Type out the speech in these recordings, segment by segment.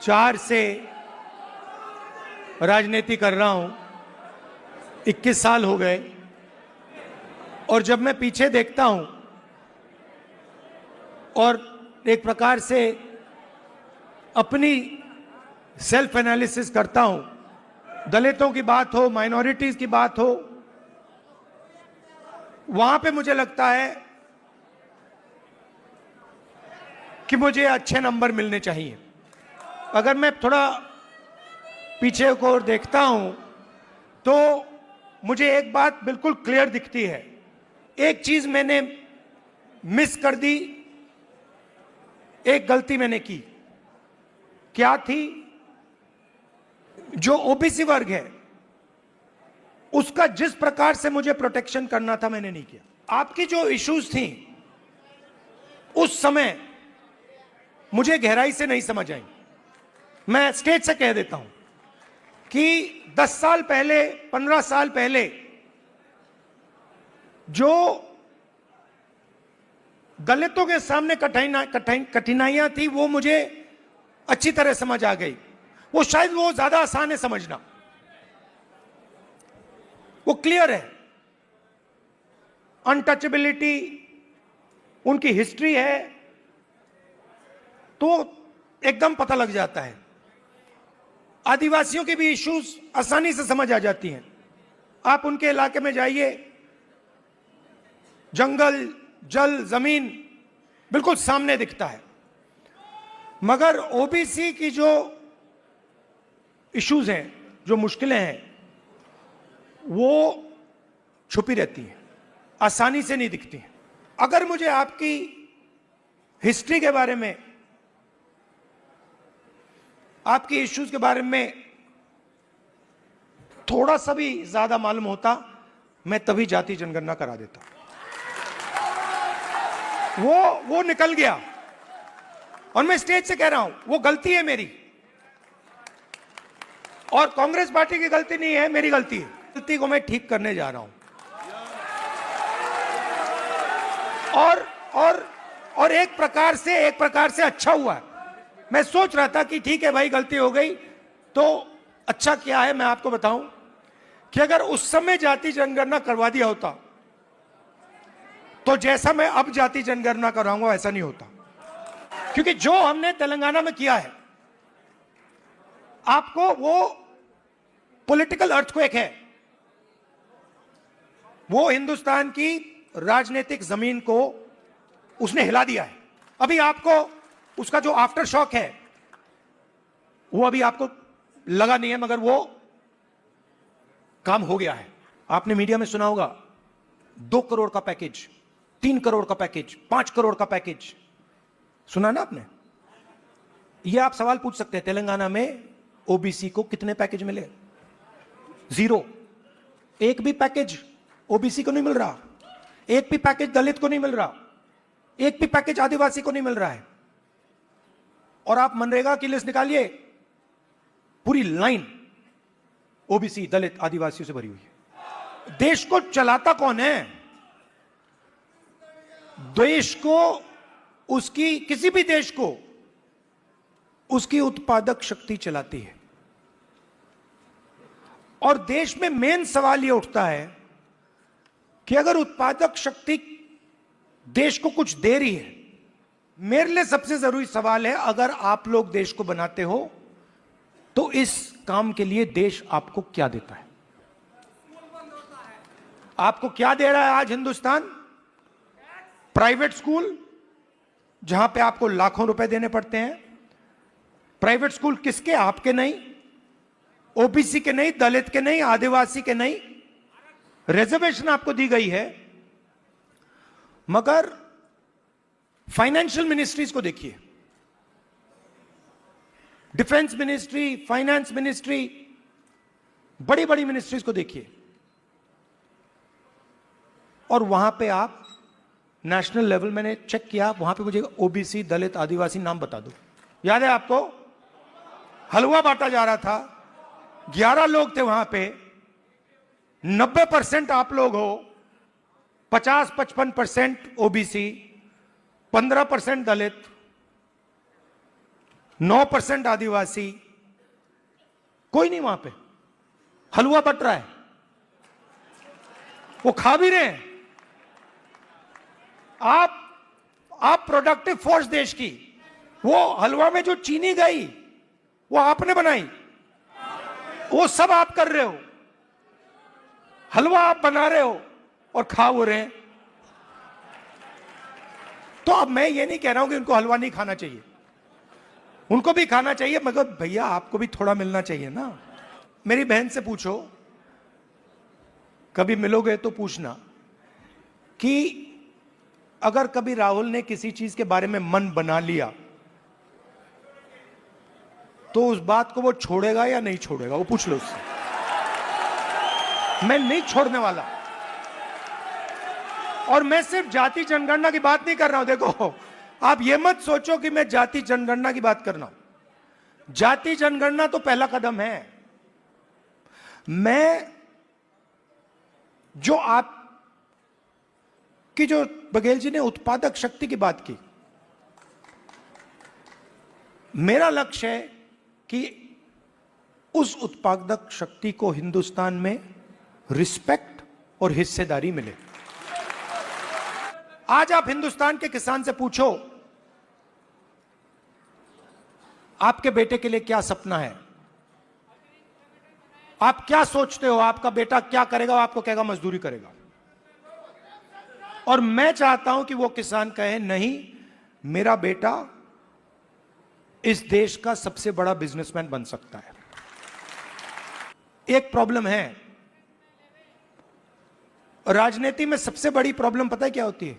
4 से राजनीति कर रहा हूं, 21 साल हो गए। और जब मैं पीछे देखता हूं और एक प्रकार से अपनी सेल्फ एनालिसिस करता हूं, दलितों की बात हो, माइनॉरिटीज की बात हो, वहां पे मुझे लगता है कि मुझे अच्छे नंबर मिलने चाहिए। अगर मैं थोड़ा पीछे को देखता हूं तो मुझे एक बात बिल्कुल क्लियर दिखती है। एक चीज मैंने मिस कर दी, एक गलती मैंने की। क्या थी? जो ओबीसी वर्ग है उसका जिस प्रकार से मुझे प्रोटेक्शन करना था मैंने नहीं किया। आपकी जो इश्यूज थी उस समय मुझे गहराई से नहीं समझ आई। मैं स्टेज से कह देता हूं कि 10 साल पहले, 15 साल पहले जो दलितों के सामने कठिनाइयां थी वो मुझे अच्छी तरह समझ आ गई। वो शायद वो ज्यादा आसान है समझना, वो क्लियर है। अनटचेबिलिटी, उनकी हिस्ट्री है तो एकदम पता लग जाता है। आदिवासियों की भी इश्यूज आसानी से समझ आ जाती हैं। आप उनके इलाके में जाइए, जंगल, जल, जमीन बिल्कुल सामने दिखता है। मगर ओबीसी की जो इश्यूज हैं, जो मुश्किलें हैं, वो छुपी रहती हैं, आसानी से नहीं दिखती हैं। अगर मुझे आपकी हिस्ट्री के बारे में, आपकी इश्यूज के बारे में थोड़ा सा भी ज्यादा मालूम होता, मैं तभी जाति जनगणना करा देता। वो निकल गया और मैं स्टेज से कह रहा हूं वो गलती है मेरी, और कांग्रेस पार्टी की गलती नहीं है, मेरी गलती है। गलती को मैं ठीक करने जा रहा हूं। और एक प्रकार से अच्छा हुआ। मैं सोच रहा था कि ठीक है भाई, गलती हो गई तो अच्छा क्या है। मैं आपको बताऊं कि अगर उस समय जाति जनगणना करवा दिया होता तो जैसा मैं अब जाति जनगणना कराऊंगा वैसा नहीं होता। क्योंकि जो हमने तेलंगाना में किया है, आपको वो पॉलिटिकल अर्थक्वेक है, वो हिंदुस्तान की राजनीतिक जमीन को उसने हिला दिया है। अभी आपको उसका जो आफ्टर शॉक है वो अभी आपको लगा नहीं है, मगर वो काम हो गया है। आपने मीडिया में सुना होगा 2 करोड़ का पैकेज, 3 करोड़ का पैकेज, 5 करोड़ का पैकेज, सुना ना आपने? ये आप सवाल पूछ सकते हैं, तेलंगाना में ओबीसी को कितने पैकेज मिले? 0। एक भी पैकेज ओबीसी को नहीं मिल रहा, एक भी पैकेज दलित को नहीं मिल रहा, एक भी पैकेज आदिवासी को नहीं मिल रहा है। और आप मनरेगा की लिस्ट निकालिए, पूरी लाइन ओबीसी, दलित, आदिवासियों से भरी हुई है। देश को चलाता कौन है? देश को, उसकी, किसी भी देश को उसकी उत्पादक शक्ति चलाती है। और देश में मेन सवाल यह उठता है कि अगर उत्पादक शक्ति देश को कुछ दे रही है, मेरे लिए सबसे जरूरी सवाल है, अगर आप लोग देश को बनाते हो तो इस काम के लिए देश आपको क्या देता है? आपको क्या दे रहा है आज हिंदुस्तान? प्राइवेट स्कूल, जहां पे आपको लाखों रुपए देने पड़ते हैं। प्राइवेट स्कूल किसके? आपके नहीं, ओबीसी के नहीं, दलित के नहीं, आदिवासी के नहीं। रिजर्वेशन आपको दी गई है, मगर फाइनेंशियल मिनिस्ट्रीज को देखिए, डिफेंस मिनिस्ट्री, फाइनेंस मिनिस्ट्री, बड़ी बड़ी मिनिस्ट्रीज को देखिए, और वहां पे आप नेशनल लेवल, मैंने चेक किया, वहां पे मुझे ओबीसी, दलित, आदिवासी नाम बता दो। याद है आपको? हलवा बांटा जा रहा था, 11 लोग थे वहां पे, 90% आप लोग हो, 50-55% ओबीसी, 15% दलित, 9% आदिवासी, कोई नहीं वहां पे, हलवा बट रहा है, वो खा भी रहे हैं। आप प्रोडक्टिव फोर्स देश की, वो हलवा में जो चीनी गई वो आपने बनाई, वो सब आप कर रहे हो, हलवा आप बना रहे हो और खा वो रहे हैं। तो अब मैं ये नहीं कह रहा हूं कि उनको हलवा नहीं खाना चाहिए, उनको भी खाना चाहिए, मगर भैया आपको भी थोड़ा मिलना चाहिए ना। मेरी बहन से पूछो, कभी मिलोगे तो पूछना कि अगर कभी राहुल ने किसी चीज के बारे में मन बना लिया तो उस बात को वो छोड़ेगा या नहीं छोड़ेगा, वो पूछ लो उससे। मैं नहीं छोड़ने वाला। और मैं सिर्फ जाति जनगणना की बात नहीं कर रहा हूं। देखो, आप ये मत सोचो कि मैं जाति जनगणना की बात कर रहा हूं। जाति जनगणना तो पहला कदम है। मैं जो आप कि जो बघेल जी ने उत्पादक शक्ति की बात की, मेरा लक्ष्य है कि उस उत्पादक शक्ति को हिंदुस्तान में रिस्पेक्ट और हिस्सेदारी मिले। आज आप हिंदुस्तान के किसान से पूछो, आपके बेटे के लिए क्या सपना है, आप क्या सोचते हो, आपका बेटा क्या करेगा, वो आपको कहेगा मजदूरी करेगा। और मैं चाहता हूं कि वो किसान कहे, नहीं, मेरा बेटा इस देश का सबसे बड़ा बिजनेसमैन बन सकता है। एक प्रॉब्लम है राजनीति में, सबसे बड़ी प्रॉब्लम पता है क्या होती है?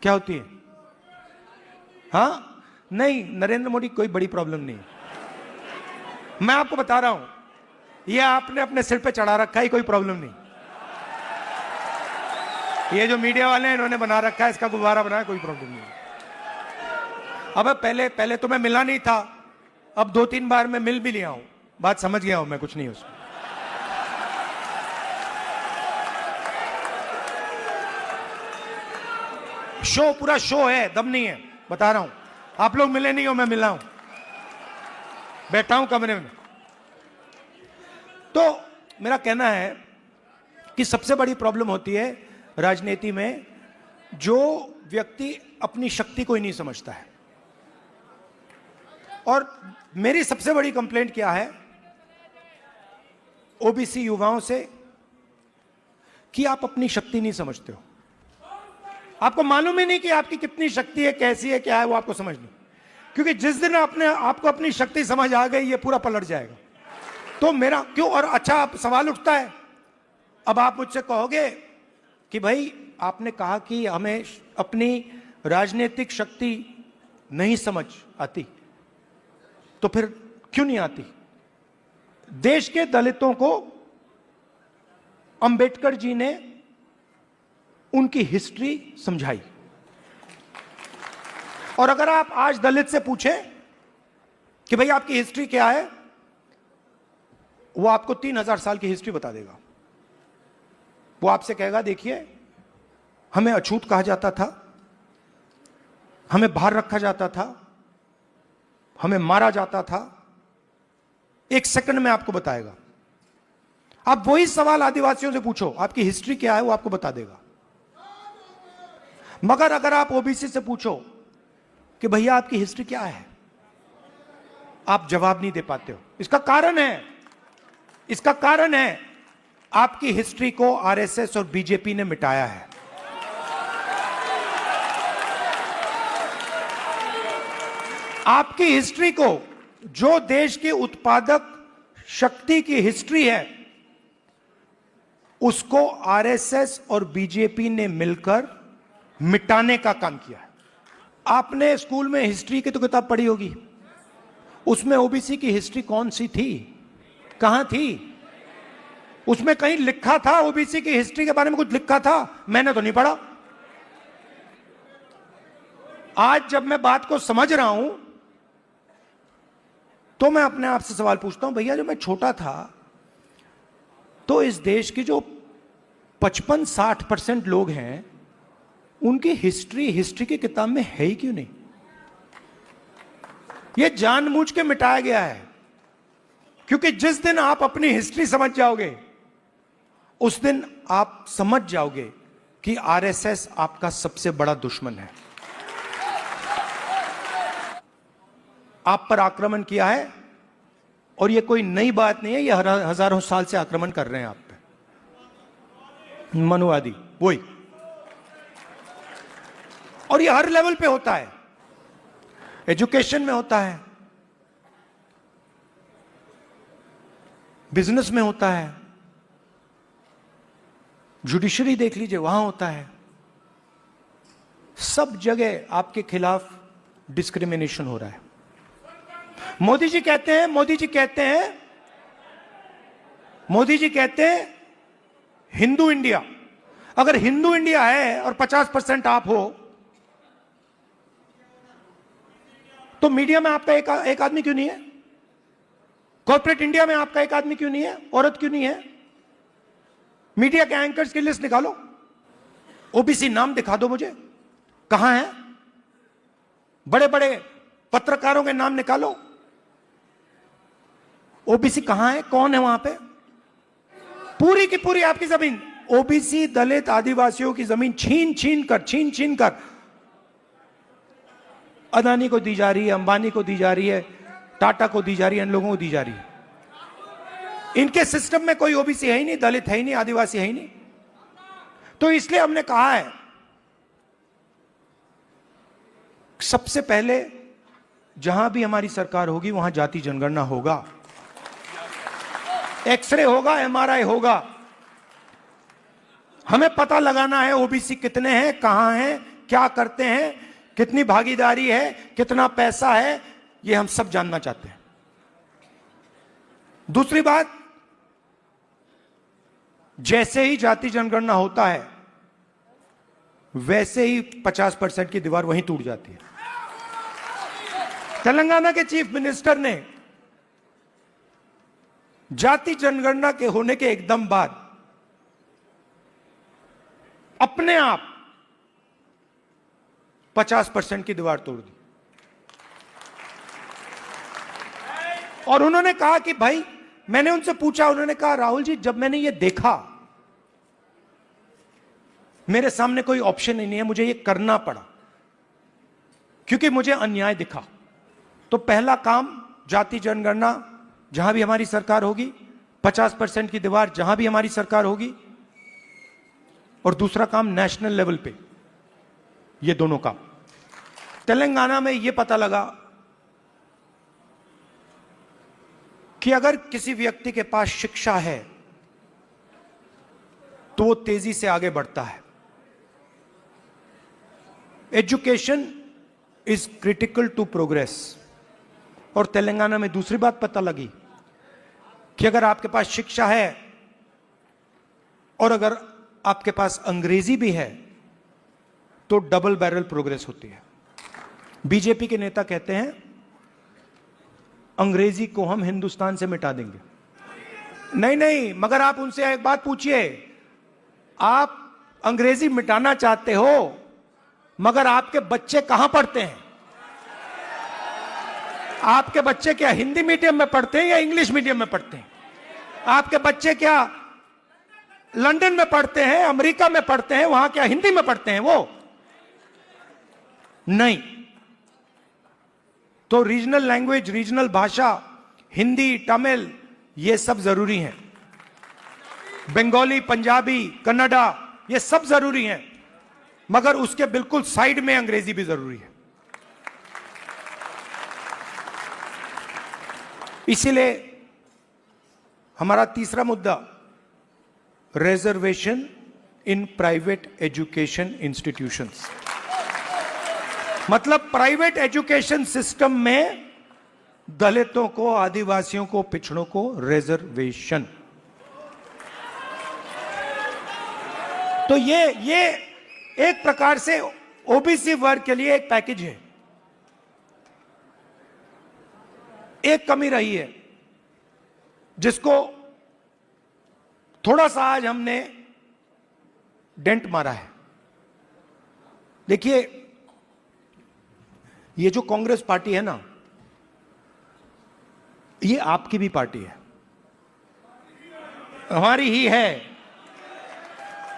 क्या होती है? हां, नहीं, नरेंद्र मोदी कोई बड़ी प्रॉब्लम नहीं। मैं आपको बता रहा हूं, यह आपने अपने सिर पे चढ़ा रखा है, कोई प्रॉब्लम नहीं। ये जो मीडिया वाले हैं, इन्होंने बना रखा है, इसका गुब्बारा बनाया, कोई प्रॉब्लम नहीं। अब पहले तो मैं मिला नहीं था, अब 2-3 बार मैं मिल भी लिया हूं, बात समझ गया हूं मैं, कुछ नहीं उसमें। शो, पूरा शो है, दम नहीं है, बता रहा हूं। आप लोग मिले नहीं हो, मैं मिला हूं, बैठा हूं कमरे में। तो मेरा कहना है कि सबसे बड़ी प्रॉब्लम होती है राजनीति में, जो व्यक्ति अपनी शक्ति को ही नहीं समझता है। और मेरी सबसे बड़ी कंप्लेंट क्या है ओबीसी युवाओं से, कि आप अपनी शक्ति नहीं समझते हो। आपको मालूम ही नहीं कि आपकी कितनी शक्ति है, कैसी है, क्या है, वो आपको समझ नहीं। क्योंकि जिस दिन आपको अपनी शक्ति समझ आ गई, ये पूरा पलट जाएगा। तो मेरा क्यों, और अच्छा सवाल उठता है, अब आप मुझसे कहोगे कि भाई आपने कहा कि हमें अपनी राजनीतिक शक्ति नहीं समझ आती, तो फिर क्यों नहीं आती? देश के दलितों को अंबेडकर जी ने उनकी हिस्ट्री समझाई। और अगर आप आज दलित से पूछें कि भाई आपकी हिस्ट्री क्या है, वो आपको 3000 साल की हिस्ट्री बता देगा। वो आपसे कहेगा, देखिए, हमें अछूत कहा जाता था, हमें बाहर रखा जाता था, हमें मारा जाता था। 1 सेकंड में आपको बताएगा। आप वही सवाल आदिवासियों से पूछो, आपकी हिस्ट्री क्या है, वो आपको बता देगा। मगर अगर आप ओबीसी से पूछो कि भैया आपकी हिस्ट्री क्या है, आप जवाब नहीं दे पाते हो। इसका कारण है आपकी हिस्ट्री को आरएसएस और बीजेपी ने मिटाया है। आपकी हिस्ट्री को, जो देश की उत्पादक शक्ति की हिस्ट्री है, उसको आरएसएस और बीजेपी ने मिलकर मिटाने का काम किया है। आपने स्कूल में हिस्ट्री की तो किताब पढ़ी होगी, उसमें ओबीसी की हिस्ट्री कौन सी थी, कहां थी? उसमें कहीं लिखा था ओबीसी की हिस्ट्री के बारे में? कुछ लिखा था? मैंने तो नहीं पढ़ा। आज जब मैं बात को समझ रहा हूं तो मैं अपने आप से सवाल पूछता हूं, भैया जब मैं छोटा था तो इस देश की जो 55-60% लोग हैं, उनकी हिस्ट्री की किताब में है ही क्यों नहीं? ये जानबूझ के मिटाया गया है, क्योंकि जिस दिन आप अपनी हिस्ट्री समझ जाओगे उस दिन आप समझ जाओगे कि आरएसएस आपका सबसे बड़ा दुश्मन है। आप पर आक्रमण किया है और ये कोई नई बात नहीं है, ये हजारों साल से आक्रमण कर रहे हैं आप पे, मनुवादी वही। और ये हर लेवल पे होता है, एजुकेशन में होता है, बिजनेस में होता है, जुडिशरी देख लीजिए वहां होता है। सब जगह आपके खिलाफ डिस्क्रिमिनेशन हो रहा है। मोदी जी कहते हैं हिंदू इंडिया। अगर हिंदू इंडिया है और 50% आप हो, तो मीडिया में आपका एक आदमी क्यों नहीं है? कॉर्पोरेट इंडिया में आपका एक आदमी क्यों नहीं है? औरत क्यों नहीं है? मीडिया के एंकर्स की लिस्ट निकालो, ओबीसी नाम दिखा दो मुझे, कहां है? बड़े बड़े पत्रकारों के नाम निकालो, ओबीसी कहां है? कौन है वहां पे? पूरी की पूरी आपकी जमीन ओबीसी, दलित, आदिवासियों की जमीन छीन छीन कर अदानी को दी जा रही है, अंबानी को दी जा रही है, टाटा को दी जा रही है, इन लोगों को दी जा रही है। इनके सिस्टम में कोई ओबीसी है ही नहीं, दलित है ही नहीं, आदिवासी है ही नहीं। तो इसलिए हमने कहा है सबसे पहले जहां भी हमारी सरकार होगी वहां जाति जनगणना होगा, एक्सरे होगा, एमआरआई होगा। हमें पता लगाना है ओबीसी कितने हैं, कहां हैं, क्या करते हैं, कितनी भागीदारी है, कितना पैसा है, यह हम सब जानना चाहते हैं। दूसरी बात, जैसे ही जाति जनगणना होता है वैसे ही 50% की दीवार वहीं टूट जाती है। तेलंगाना के चीफ मिनिस्टर ने जाति जनगणना के होने के एकदम बाद अपने आप 50% की दीवार तोड़ दी और उन्होंने कहा कि भाई, मैंने उनसे पूछा, उन्होंने कहा राहुल जी, जब मैंने ये देखा, मेरे सामने कोई ऑप्शन ही नहीं है, मुझे ये करना पड़ा क्योंकि मुझे अन्याय दिखा। तो पहला काम जाति जनगणना जहां भी हमारी सरकार होगी, 50% की दीवार जहां भी हमारी सरकार होगी, और दूसरा काम नेशनल लेवल पे, ये दोनों काम। तेलंगाना में ये पता लगा कि अगर किसी व्यक्ति के पास शिक्षा है तो वो तेजी से आगे बढ़ता है। Education is critical to progress. और तेलंगाना में दूसरी बात पता लगी कि अगर आपके पास शिक्षा है और अगर आपके पास अंग्रेजी भी है तो डबल बैरल प्रोग्रेस होती है। बीजेपी के नेता कहते हैं अंग्रेजी को हम हिंदुस्तान से मिटा देंगे। नहीं, मगर आप उनसे एक बात पूछिए, आप अंग्रेजी मिटाना चाहते हो मगर आपके बच्चे कहां पढ़ते हैं? आपके बच्चे क्या हिंदी मीडियम में पढ़ते हैं या इंग्लिश मीडियम में पढ़ते हैं? आपके बच्चे क्या लंदन में पढ़ते हैं, अमेरिका में पढ़ते हैं, वहां क्या हिंदी में पढ़ते हैं वो? नहीं। तो रीजनल लैंग्वेज, रीजनल भाषा, हिंदी, तमिल, ये सब जरूरी हैं। बंगाली, पंजाबी, कन्नड़ा, ये सब जरूरी हैं, मगर उसके बिल्कुल साइड में अंग्रेजी भी जरूरी है। इसीलिए हमारा तीसरा मुद्दा, reservation in private education institutions, मतलब प्राइवेट एजुकेशन सिस्टम में दलितों को, आदिवासियों को, पिछड़ों को रिजर्वेशन। तो ये एक प्रकार से ओबीसी वर्ग के लिए एक पैकेज है। एक कमी रही है जिसको थोड़ा सा आज हमने डेंट मारा है। देखिए, ये जो कांग्रेस पार्टी है ना, ये आपकी भी पार्टी है, हमारी ही है,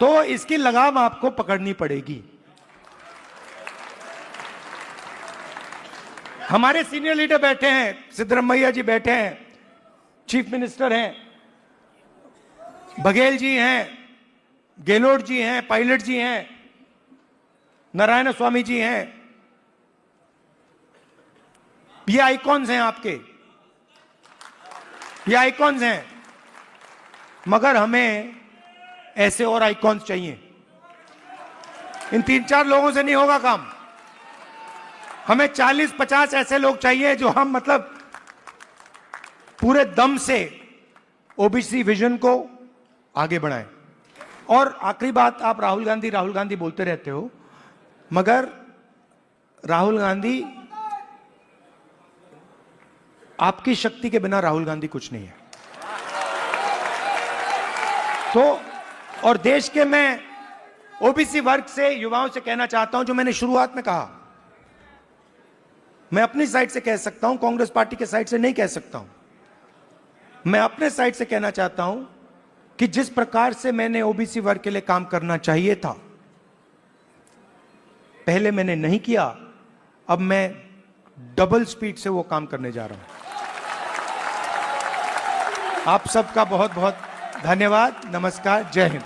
तो इसकी लगाम आपको पकड़नी पड़ेगी। हमारे सीनियर लीडर बैठे हैं, सिद्धरामैया जी बैठे हैं, चीफ मिनिस्टर हैं, बघेल जी हैं, गेहलोत जी हैं, पायलट जी हैं, नारायण स्वामी जी हैं। ये आइकॉन्स हैं आपके, ये आइकॉन्स हैं, मगर हमें ऐसे और आइकॉन्स चाहिए। इन 3-4 लोगों से नहीं होगा काम। हमें 40-50 ऐसे लोग चाहिए जो हम मतलब पूरे दम से ओबीसी विजन को आगे बढ़ाएं। और आखिरी बात, आप राहुल गांधी बोलते रहते हो, मगर राहुल गांधी, आपकी शक्ति के बिना राहुल गांधी कुछ नहीं है। तो और देश के, मैं ओबीसी वर्ग से, युवाओं से कहना चाहता हूं, जो मैंने शुरुआत में कहा, मैं अपनी साइड से कह सकता हूं, कांग्रेस पार्टी के साइड से नहीं कह सकता हूं। मैं अपने साइड से कहना चाहता हूं कि जिस प्रकार से मैंने ओबीसी वर्ग के लिए काम करना चाहिए था, पहले मैंने नहीं किया, अब मैं डबल स्पीड से वो काम करने जा रहा हूं। आप सबका बहुत बहुत धन्यवाद। नमस्कार, जय हिंद।